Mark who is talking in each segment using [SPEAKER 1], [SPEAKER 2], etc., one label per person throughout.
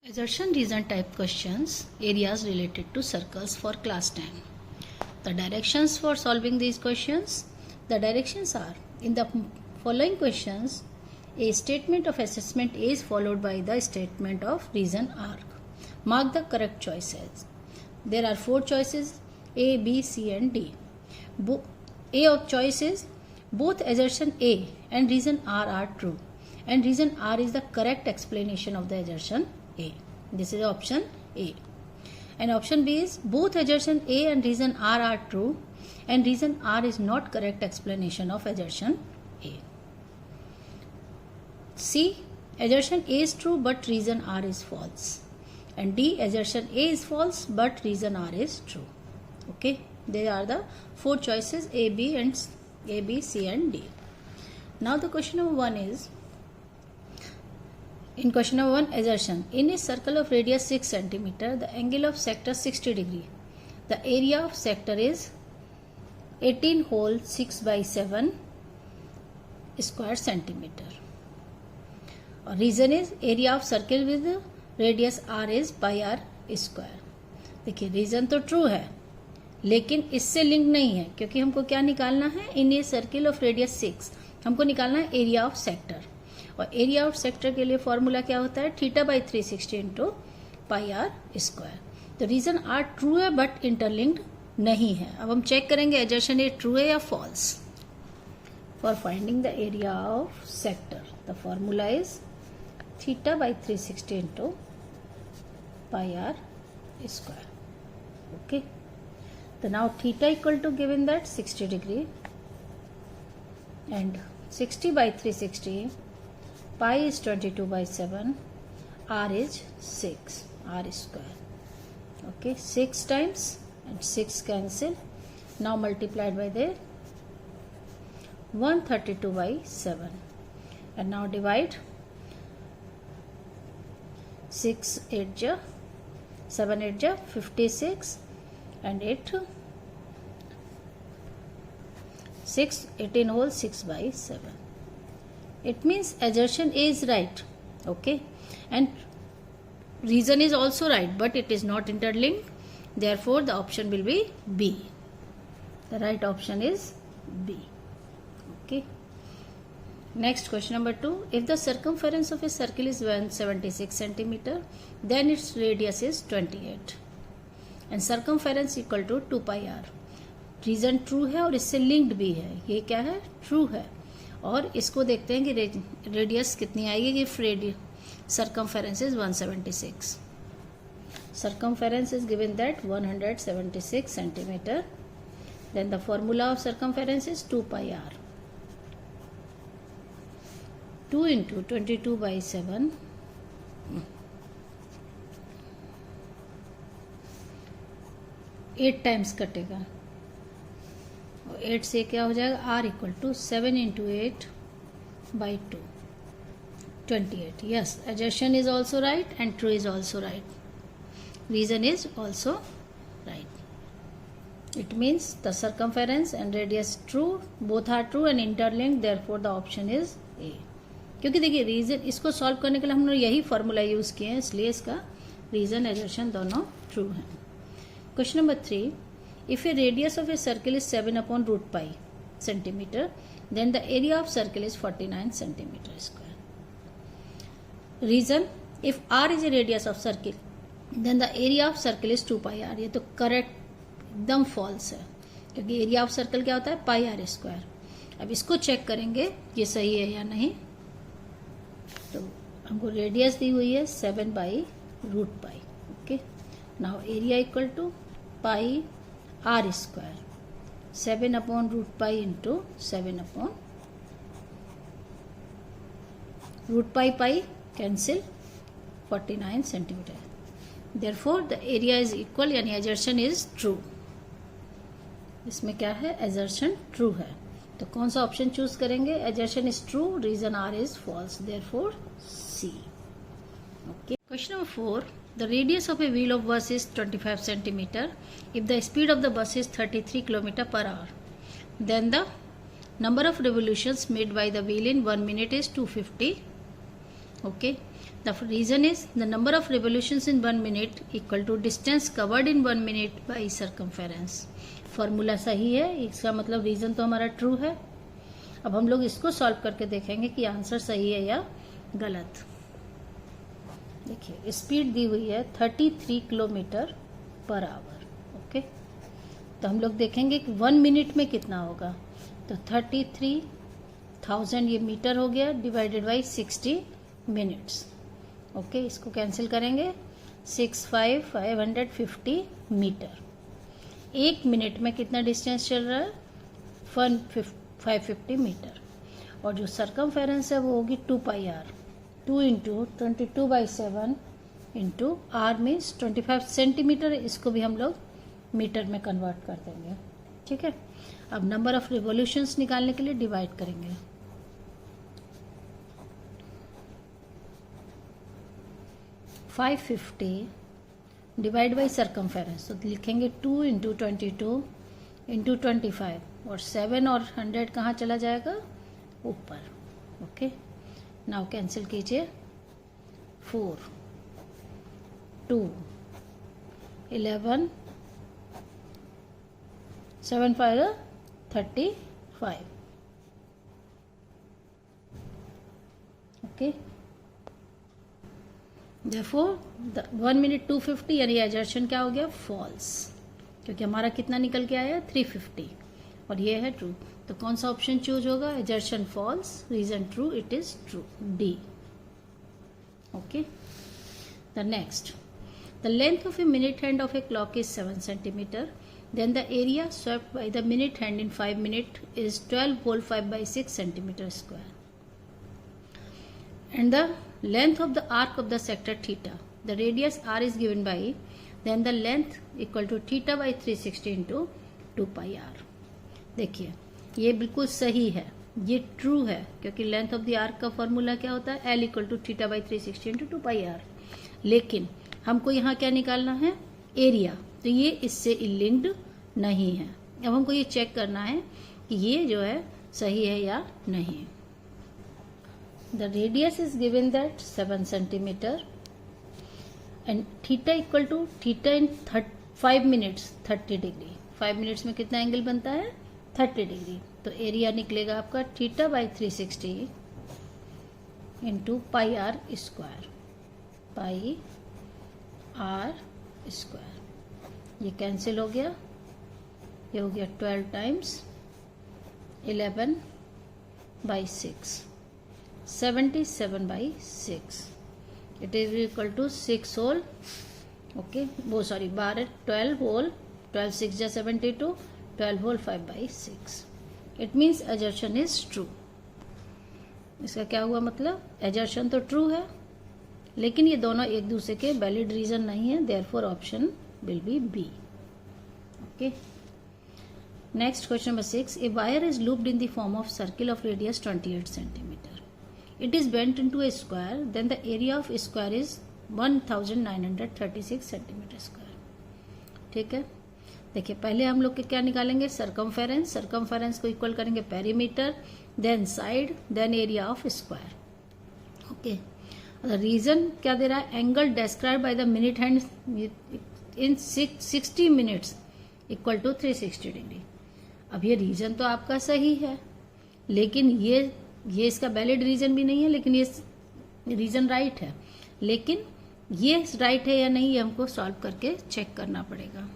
[SPEAKER 1] Assertion reason type questions, areas related to circles for class 10. The directions for solving these questions. The directions are, in the following questions, a statement of assessment A is followed by the statement of reason arc. Mark the correct choices. There are 4 choices, A, B, C and D. A of choice is, both assertion A and reason R are true, and reason R is the correct explanation of the assertion A. This is option A. And option B is, both assertion A and reason R are true, and reason R is not correct explanation of assertion A. C, assertion A is true but reason R is false. And D, assertion A is false but reason R is true. Okay, they are the 4 choices, A, B, C and D. Now the question number 1 is, in question number 1, assertion. In a circle of radius 6 cm, the angle of sector 60 degree. The area of sector is 18 whole 6 by 7 square centimeter. Reason is, area of circle with radius r is pi r square. देखिए reason तो true है लेकिन इससे link नहीं है, क्योंकि हमको क्या निकालना है, in a circle of radius 6 हमको निकालना है एरिया ऑफ सेक्टर, और एरिया ऑफ सेक्टर के लिए फॉर्मूला क्या होता है, theta by 360 into pi are square. तो रीजन आर ट्रू है बट इंटरलिंक्ड नहीं है. अब हम चेक करेंगे एजर्शन ए ट्रू है या false. For finding the area of sector the formula is theta by 360 into pi are square. Okay, तो now theta equal to given that 60 degree and 60 by 360, pi is 22 by 7, r is 6, r square. Okay, 6 times and 6 cancel. Now multiplied by the 132 by 7. And now divide 6 8 ja 7 8 ja 56 and 8 6 18 whole 6 by 7. It means assertion A is right. Okay, and reason is also right but it is not interlinked, therefore the option will be B. The right option is B. Okay, next question number 2. If the circumference of a circle is 176 centimeter, then its radius is 28 and circumference equal to 2 pi r. Reason true है और इससे linked भी है. ये क्या है, true है. और इसको देखते हैं कि रेडियस कितनी आएगी. कि circumference is 176. Circumference is given that 176 centimetre. Then the formula of circumference is 2 pi are. 2 into 22 by 7 8 times कटेगा. 8 से क्या हो जाएगा, r equal to 7 into 8 by 2 28. Yes, assertion is also right and true is also right. Reason is also right. It means the circumference and radius true, both are true and interlinked, therefore the option is A. क्योंकि देखिए reason, इसको solve करने के लिए हमने यही formula use किए हैं, इसलिए इसका रीजन assertion दोनों ट्रू हैं. Question number 3. If a radius of a circle is 7 upon root pi centimeter, then the area of circle is 49 centimeter square. Reason, if r is a radius of circle, then the area of circle is 2 pi r. ये तो correct एकदम false है, क्योंकि area of circle क्या होता है, पाई are square. अब इसको चेक करेंगे ये सही है या नहीं. तो हमको रेडियस दी हुई है 7 by root pi. Okay, now area equal to pi are square 7 upon root pi into 7 upon root pi cancel 49 centimetre. Therefore the area is equal, यानी assertion इज ट्रू. इसमें क्या है, assertion ट्रू है. तो कौन सा ऑप्शन चूज करेंगे, assertion is true, reason R is false, therefore C. Okay, question number 4. The radius of a wheel of bus is 25 centimeter. If the speed of the bus is 33 km per hour, then the number of revolutions made by the wheel in 1 minute is 250 Okay, the reason is the number of revolutions in 1 minute equal to distance covered in 1 minute by circumference. Formula सही है, इसका मतलब reason तो हमारा true है. अब हम लोग इसको सॉल्व करके देखेंगे कि आंसर सही है या गलत. देखिए स्पीड दी हुई है 33 किलोमीटर पर आवर. ओके, तो हम लोग देखेंगे कि 1 मिनट में कितना होगा. तो 33,000 ये मीटर हो गया डिवाइडेड बाई 60 मिनट्स. ओके, इसको कैंसिल करेंगे. 550 मीटर. 1 मिनट में कितना डिस्टेंस चल रहा है? 550 मीटर. और जो सर्कमफेरेंस है वो होगी 2 pi are. 2 into 22/7 into r means 25 centimetre. इसको भी हम लोग मीटर में कन्वर्ट कर देंगे. ठीक है, अब नंबर ऑफ रिवॉल्यूशंस निकालने के लिए डिवाइड करेंगे. 550 डिवाइड बाई सर्कमफेरेंस, तो लिखेंगे 2 इंटू 22 इंटू 25 और 7 और 100 कहाँ चला जाएगा? ऊपर. ओके, नाउ कैंसिल कीजिए. 4 2 11 7 5 35. ओके, therefore the 1 minute 250 यानी एजर्शन क्या हो गया? फॉल्स, क्योंकि हमारा कितना निकल के आया? 350 और ये है ट्रू. तो कौन सा ऑप्शन चूज होगा? Assertion false, reason true, it is true, D. Okay, the next, the length of a minute hand of a clock is 7 centimetre. Then the area swept by the minute hand in 5 minutes is 12 whole 5/6 centimeter square. And the length of the arc of the sector theta, the radius r is given by, then the length equal to theta by 360 into 2 pi r. देखिए ये बिल्कुल सही है, ये true है, क्योंकि length of the arc का formula क्या होता है? L equal to theta by 360 into 2 pi R. लेकिन हमको यहाँ क्या निकालना है? एरिया. तो ये इससे लिंक्ड नहीं है. अब हमको ये चेक करना है कि ये जो है सही है या नहीं. The radius is given that 7 centimetre and theta equal to theta in 5 minutes 30 degree. 5 minutes में कितना एंगल बनता है? 30 डिग्री. तो एरिया निकलेगा आपका theta by 360 into pi are square. Pi are square, ये कैंसिल हो गया. ये हो गया 12 times 11/6, 77/6. It is equal to 6 whole. Okay, वो सॉरी 12 होल, 12 6 जा 72, 12 whole 5/6. It means assertion is true. इसका क्या हुआ मतलब? एजर्शन तो ट्रू है, लेकिन ये दोनों एक दूसरे के वैलिड रीजन नहीं है. Therefore option will be B. Okay. Next, question number 6. A wire is looped in the form of circle of radius 28 centimeter. It is bent into a square. Then the area of square is 1936 centimeter square. ठीक है, देखिए पहले हम लोग क्या निकालेंगे? Circumference. Circumference को equal करेंगे perimeter, then side, then area of square. Okay, reason क्या दे रहा है? Angle describe by the minute hand in 60 minutes equal to 360 degree. अब ये रीजन तो आपका सही है, लेकिन ये इसका वैलिड रीजन भी नहीं है, लेकिन ये रीजन राइट है. लेकिन ये राइट है या नहीं, ये हमको सॉल्व करके चेक करना पड़ेगा.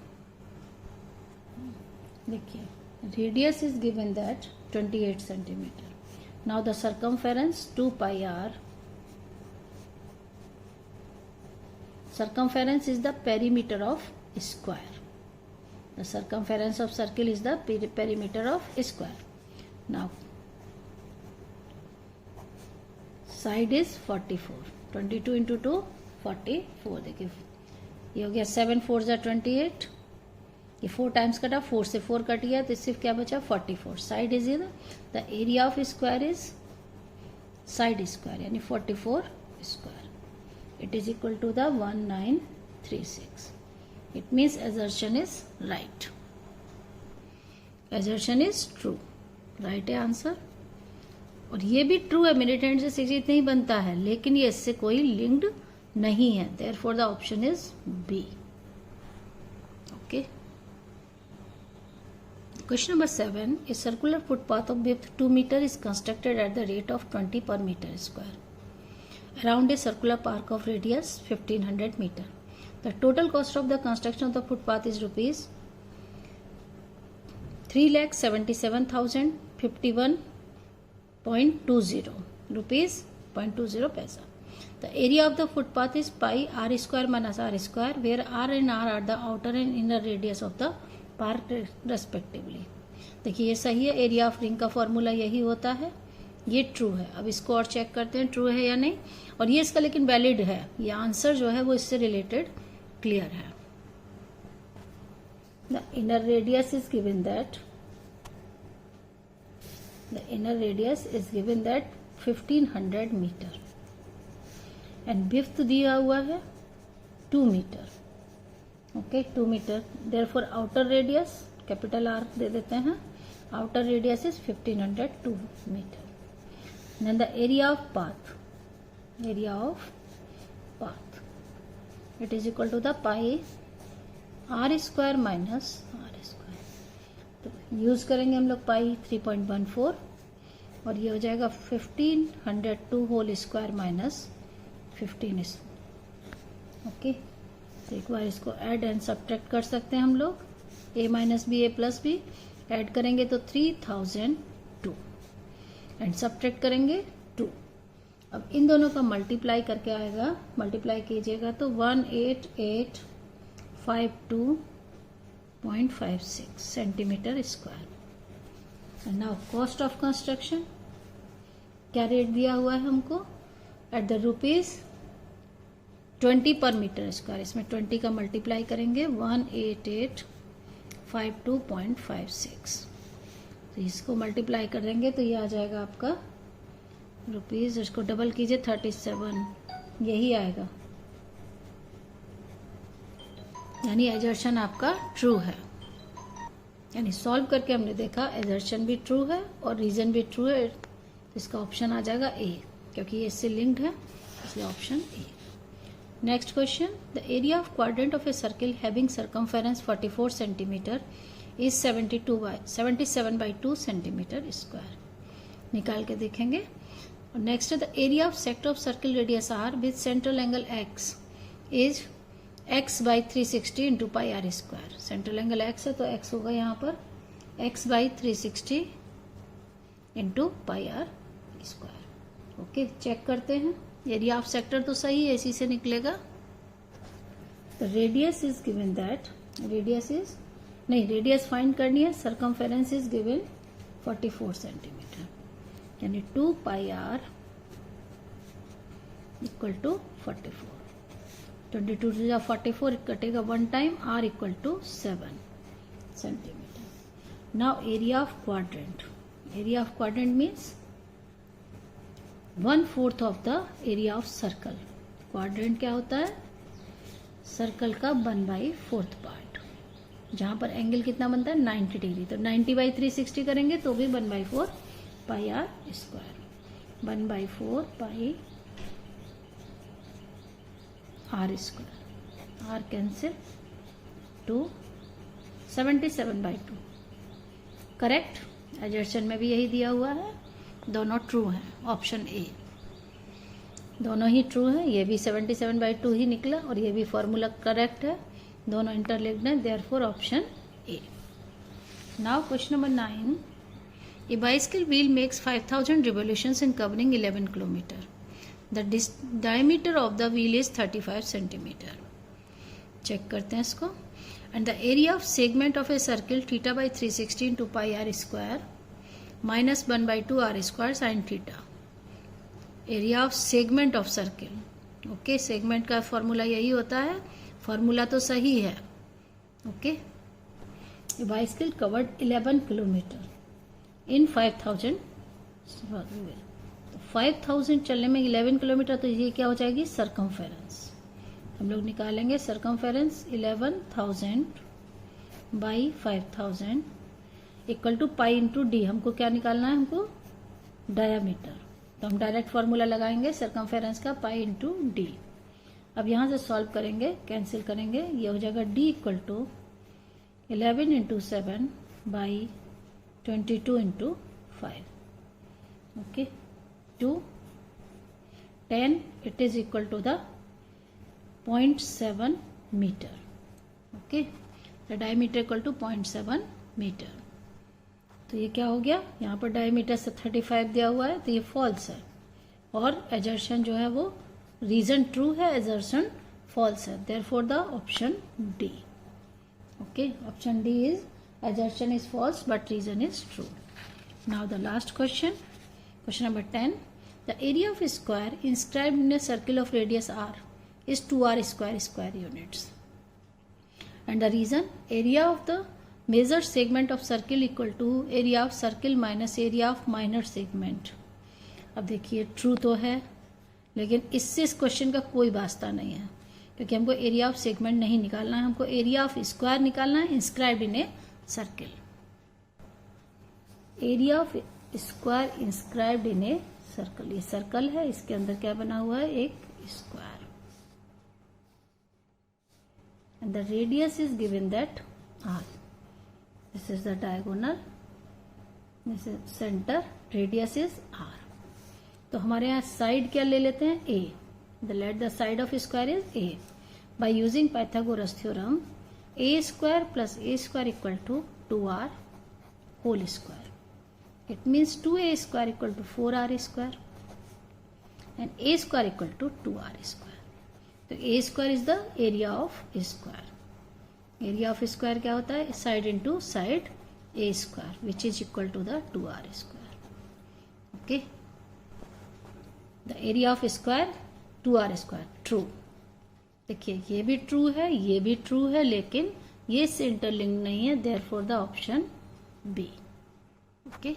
[SPEAKER 1] देखिए radius is given that 28 centimetre. Now the circumference 2 pi R. Circumference is the perimeter of square. The circumference of circle is the perimeter of square. Now, side is 44. 22 into 2, 44. देखिए ये हो गया 7 4 जा 28. ये 4 टाइम्स कटा, 4 से 4 कट गया, तो सिर्फ क्या बचा? 44. Side is the area of square is side square यानी 44 square. It is equal to the 1936. It means assertion is right. Assertion is true. Right answer. और ये भी ट्रू है, मिनट हैंड से 6 इतना ही बनता है, लेकिन ये इससे कोई लिंक्ड नहीं है, therefore the option is B. Okay, question number 7, a circular footpath of width 2 metre is constructed at the rate of 20 per meter square around a circular park of radius 1500 meter. The total cost of the construction of the footpath is rupees 3,77,051.20 rupees 0.20 paisa. The area of the footpath is pi r square minus r square, where r and r are the outer and inner radius of the park respectively. देखिए ये सही है, area of ring का formula यही होता है, ये true है। अब इसको और चेक करते हैं ट्रू है या नहीं, और ये इसका लेकिन वैलिड है, ये आंसर जो है वो इससे रिलेटेड क्लियर है। The inner radius is given that 1500 metre and width दिया हुआ है 2 metre. Okay, 2 metre, therefore outer radius capital R दे देते हैं, outer radius is 1502 metre. Then the area of path, it is equal to the pi r square minus r square। तो use करेंगे हम लोग पाई 3.14 और ये हो जाएगा 1502 होल स्क्वायर माइनस 15। ओके, तो एक बार इसको ऐड एंड सब्ट्रैक्ट कर सकते हैं हम लोग, a minus B A plus B, add करेंगे तो 3002 एंड सब्ट्रैक्ट करेंगे 2। अब इन दोनों का मल्टीप्लाई करके आएगा, मल्टीप्लाई कीजिएगा तो 18852.56 centimetre square. Now cost of construction क्या रेट दिया हुआ है हमको, एट द रुपीज 20 पर मीटर स्क्वायर, इसमें 20 का मल्टीप्लाई करेंगे 18852.56, तो इसको मल्टीप्लाई करेंगे तो ये आ जाएगा आपका रुपीज, इसको डबल कीजिए 37, यही आएगा, यानी एजर्शन आपका ट्रू है। यानी सॉल्व करके हमने देखा एजर्शन भी ट्रू है और रीजन भी ट्रू है, तो इसका ऑप्शन आ जाएगा ए, क्योंकि ये इससे लिंक्ड है, इसलिए option A. Next question, the area of quadrant of a circle having circumference 44 centimetre is 77 by 2 centimetre square. निकाल के देखेंगे। और नेक्स्ट है the area of sector of circle radius R with central angle X is x by 360 into pi are square. Central angle x है तो x होगा यहाँ पर x by 360 into pi are square. Okay, check करते हैं, area of sector तो सही है, इसी से निकलेगा। तो radius is given that, radius find करनी है, सर्कमफेरेंस इज गिवन 44 सेंटीमीटर, यानी 2 pi R equal to 44। 22 to 44 कटेगा 1 time, r equal to 7 centimetre. Now area of quadrant, area of quadrant means 1/4 of the area of circle. Quadrant क्या होता है, circle का 1/4 part, जहां पर एंगल कितना बनता है 90 डिग्री, तो 90 by 360 करेंगे तो भी 1/4 pi are square, 1/4 pi are square, r cancel, 2 77/2। Correct, assertion में भी यही दिया हुआ है, दोनों ट्रू हैं, ऑप्शन ए, दोनों ही ट्रू है, ये भी 77/2 ही निकला और ये भी फॉर्मूला करेक्ट है, दोनों इंटरलिंक्ड है, therefore option A. Now question number 9, A bicycle wheel makes 5000 revolutions in covering 11 kilometer. The diameter of the wheel is 35 centimeter. Check करते हैं इसको। And the area of segment of a circle theta by 360 into pi r square minus 1/2 r square sin theta. Area of segment of circle, okay, segment का formula यही होता है, formula तो सही है। ओके, बाइसिकल कवर्ड 11 किलोमीटर इन 5000, तो 5000 चलने में 11 किलोमीटर, तो ये क्या हो जाएगी सरकमफेरेंस। हम लोग निकालेंगे circumference 11,000 by 5000 equal to pi into D. हमको क्या निकालना है, हमको डायामीटर। तो हम डायरेक्ट फॉर्मूला लगाएंगे सर्कमफेरेंस का पाई इंटू डी। अब यहां से सॉल्व करेंगे, कैंसिल करेंगे, ये हो जाएगा d equal to 11 into 7 by 22 into 5 okay to 10 it is equal to the 0.7 metre okay the diameter equal to 0.7 metre. तो ये क्या हो गया, यहाँ पर डायमीटर से 35 दिया हुआ है तो ये फॉल्स है और एजर्शन जो है वो रीजन ट्रू है, एजर्शन फॉल्स है, therefore the option D okay option D is assertion is false but reason is true. Now the last question, question number 10, the area of square inscribed in a circle of radius r is 2r square units and the reason area of the measured segment of circle equal to area of circle minus area of minor segment। अब देखिए true तो है लेकिन इससे इस question का कोई वास्ता नहीं है क्योंकि हमको एरिया ऑफ सेगमेंट नहीं निकालना है, हमको एरिया ऑफ स्क्वायर निकालना है inscribed in a circle. Area of square inscribed in a circle, ये सर्कल है, इसके अंदर क्या बना हुआ है, एक square and the radius is given that r. This is the diagonal, this is centre, radius is r. तो हमारे यहाँ साइड क्या ले लेते हैं, a, the let the side of square is a. By using Pythagoras theorem a square plus a square equal to 2r whole square, it means 2a square equal to 4r square and a square equal to 2r square। तो a square is the area of square। area of square क्या होता है, side into side a square which is equal to the 2r square okay। the area of square 2r square true। देखिए ये भी true है, ये भी true है, लेकिन ये से इंटरलिंक नहीं है, therefore the option B okay.